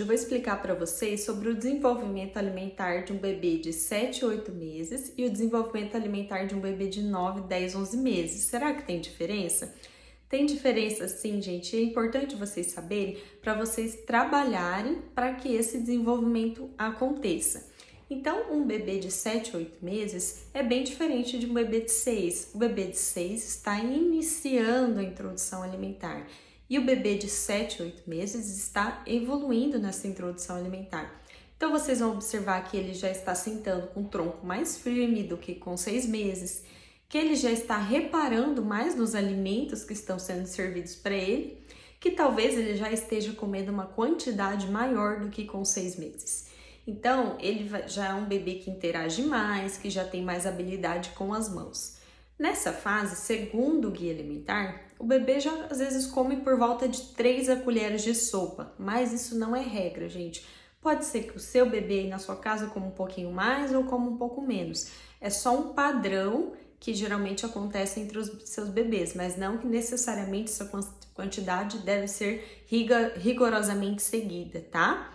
eu vou explicar para vocês sobre o desenvolvimento alimentar de um bebê de 7 a 8 meses e o desenvolvimento alimentar de um bebê de 9, 10, 11 meses. Será que tem diferença? Tem diferença sim, gente. É importante vocês saberem para vocês trabalharem para que esse desenvolvimento aconteça. Então, um bebê de 7 a 8 meses é bem diferente de um bebê de 6. O bebê de 6 está iniciando a introdução alimentar. E o bebê de 7 a 8 meses está evoluindo nessa introdução alimentar. Então, vocês vão observar que ele já está sentando com o tronco mais firme do que com 6 meses, que ele já está reparando mais nos alimentos que estão sendo servidos para ele, que talvez ele já esteja comendo uma quantidade maior do que com 6 meses. Então, ele já é um bebê que interage mais, que já tem mais habilidade com as mãos. Nessa fase, segundo o guia alimentar, o bebê já às vezes come por volta de 3 colheres de sopa, mas isso não é regra, gente. Pode ser que o seu bebê aí na sua casa coma um pouquinho mais ou coma um pouco menos. É só um padrão que geralmente acontece entre os seus bebês, mas não que necessariamente essa quantidade deve ser rigorosamente seguida, tá?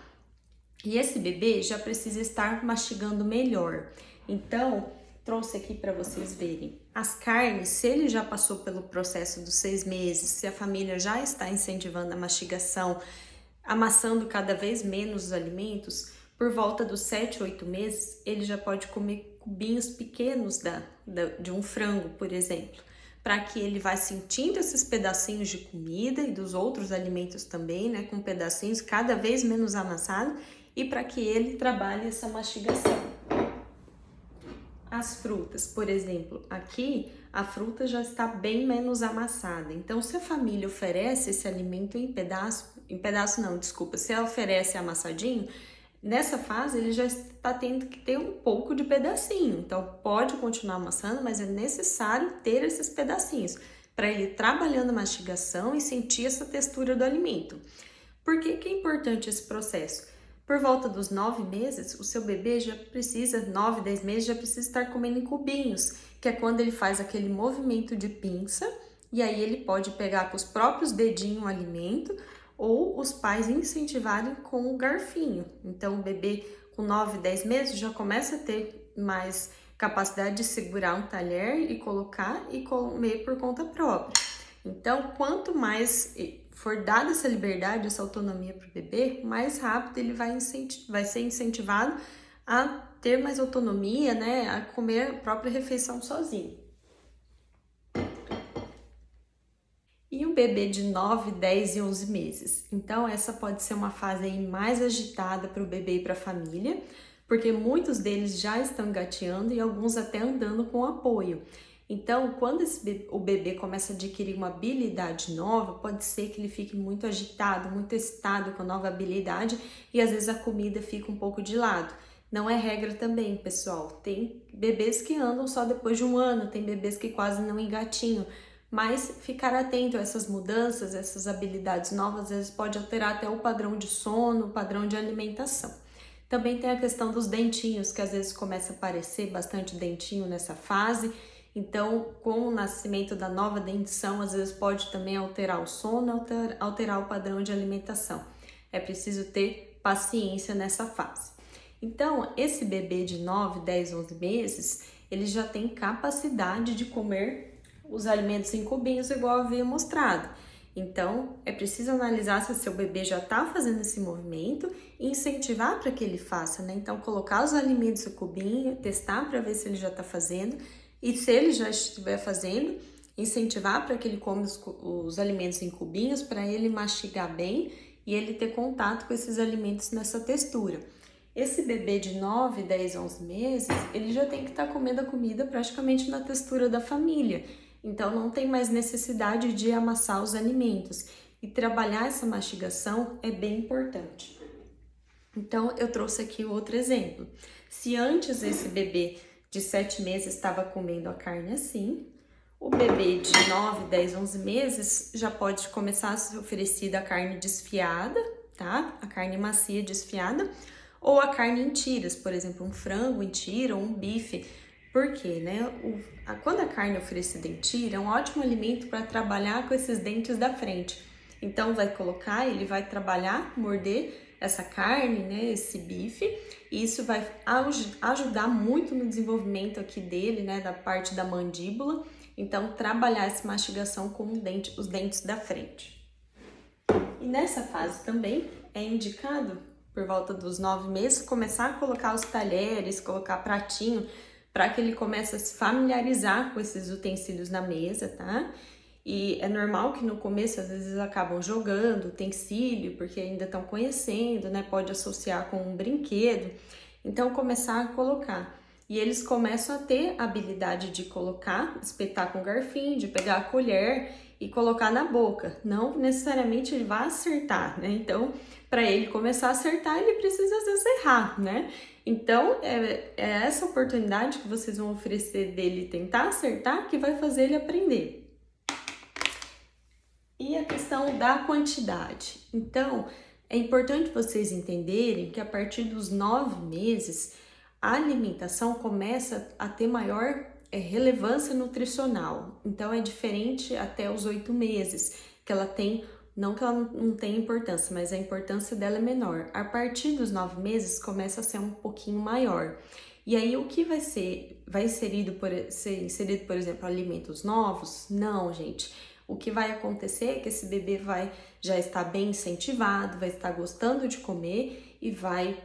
E esse bebê já precisa estar mastigando melhor. Então, trouxe aqui para vocês verem. As carnes, se ele já passou pelo processo dos 6 meses, se a família já está incentivando a mastigação, amassando cada vez menos os alimentos, por volta dos 7, 8 meses, ele já pode comer cubinhos pequenos de um frango, por exemplo, para que ele vá sentindo esses pedacinhos de comida e dos outros alimentos também, né, com pedacinhos cada vez menos amassados, e para que ele trabalhe essa mastigação. As frutas, por exemplo, aqui a fruta já está bem menos amassada. Então, se a família oferece esse alimento se ela oferece amassadinho, nessa fase ele já está tendo que ter um pouco de pedacinho. Então, pode continuar amassando, mas é necessário ter esses pedacinhos para ele ir trabalhando a mastigação e sentir essa textura do alimento. Por que é importante esse processo? Por volta dos 9 meses, o seu bebê já precisa, 9, 10 meses, já precisa estar comendo em cubinhos, que é quando ele faz aquele movimento de pinça, e aí ele pode pegar com os próprios dedinhos o alimento, ou os pais incentivarem com o garfinho. Então, o bebê com 9, 10 meses já começa a ter mais capacidade de segurar um talher e colocar e comer por conta própria. Então, quanto mais for dada essa liberdade, essa autonomia para o bebê, mais rápido ele vai ser incentivado a ter mais autonomia, né, a comer a própria refeição sozinho. E um bebê de 9, 10 e 11 meses? Então, essa pode ser uma fase aí mais agitada para o bebê e para a família, porque muitos deles já estão engateando e alguns até andando com apoio. Então, quando o bebê começa a adquirir uma habilidade nova, pode ser que ele fique muito agitado, muito excitado com a nova habilidade e às vezes a comida fica um pouco de lado. Não é regra também, pessoal. Tem bebês que andam só depois de um ano, tem bebês que quase não engatinham, mas ficar atento a essas mudanças, essas habilidades novas, às vezes pode alterar até o padrão de sono, o padrão de alimentação. Também tem a questão dos dentinhos, que às vezes começa a aparecer bastante dentinho nessa fase. Então, com o nascimento da nova dentição, às vezes pode também alterar o sono, alterar o padrão de alimentação. É preciso ter paciência nessa fase. Então, esse bebê de 9, 10, 11 meses, ele já tem capacidade de comer os alimentos em cubinhos, igual eu havia mostrado. Então, é preciso analisar se o seu bebê já está fazendo esse movimento e incentivar para que ele faça, né? Então, colocar os alimentos em cubinho, testar para ver se ele já está fazendo. E se ele já estiver fazendo, incentivar para que ele come os alimentos em cubinhos, para ele mastigar bem e ele ter contato com esses alimentos nessa textura. Esse bebê de 9, 10, 11 meses, ele já tem que estar comendo a comida praticamente na textura da família. Então, não tem mais necessidade de amassar os alimentos. E trabalhar essa mastigação é bem importante. Então, eu trouxe aqui outro exemplo. Se antes esse bebê de 7 meses estava comendo a carne assim, o bebê de 9, 10, 11 meses já pode começar a ser oferecida a carne desfiada, tá? A carne macia desfiada, ou a carne em tiras, por exemplo, um frango em tira ou um bife. Por quê, né? Quando a carne é oferecida em tira, é um ótimo alimento para trabalhar com esses dentes da frente. Então, ele vai trabalhar, morder essa carne, né, esse bife, e isso vai ajudar muito no desenvolvimento aqui dele, né, da parte da mandíbula. Então, trabalhar essa mastigação com os dentes da frente. E nessa fase também é indicado, por volta dos 9 meses, começar a colocar os talheres, colocar pratinho, para que ele comece a se familiarizar com esses utensílios na mesa, tá? E é normal que no começo, às vezes, eles acabam jogando utensílio, porque ainda estão conhecendo, né? Pode associar com um brinquedo. Então, começar a colocar. E eles começam a ter a habilidade de colocar, espetar com garfinho, de pegar a colher e colocar na boca. Não necessariamente ele vai acertar, né? Então, para ele começar a acertar, ele precisa às vezes errar, né? Então, é essa oportunidade que vocês vão oferecer dele tentar acertar que vai fazer ele aprender. E a questão da quantidade. Então, é importante vocês entenderem que a partir dos 9 meses, a alimentação começa a ter maior relevância nutricional. Então, é diferente até os 8 meses, que ela tem, não que ela não tenha importância, mas a importância dela é menor. A partir dos 9 meses, começa a ser um pouquinho maior. E aí, o que vai ser inserido, por exemplo, alimentos novos? Não, gente. O que vai acontecer é que esse bebê vai já estar bem incentivado, vai estar gostando de comer e vai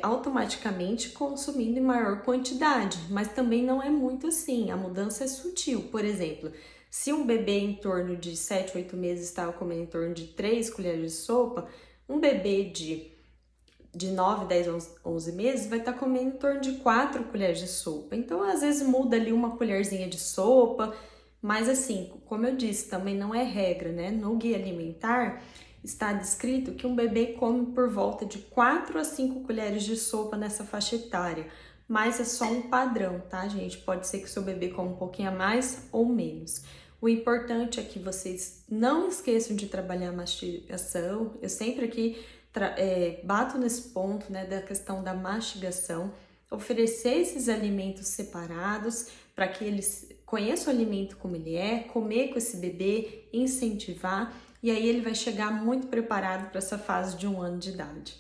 automaticamente consumindo em maior quantidade, mas também não é muito assim, a mudança é sutil. Por exemplo, se um bebê em torno de 7, 8 meses estava comendo em torno de 3 colheres de sopa, um bebê de 9, 10, 11 meses vai estar comendo em torno de 4 colheres de sopa. Então, às vezes muda ali uma colherzinha de sopa, mas assim, como eu disse, também não é regra, né? No guia alimentar está descrito que um bebê come por volta de 4 a 5 colheres de sopa nessa faixa etária, mas é só um padrão, tá, gente? Pode ser que seu bebê coma um pouquinho a mais ou menos. O importante é que vocês não esqueçam de trabalhar a mastigação. Eu sempre aqui bato nesse ponto, né, da questão da mastigação, oferecer esses alimentos separados para que eles conheçam o alimento como ele é, comer com esse bebê, incentivar, e aí ele vai chegar muito preparado para essa fase de 1 ano de idade.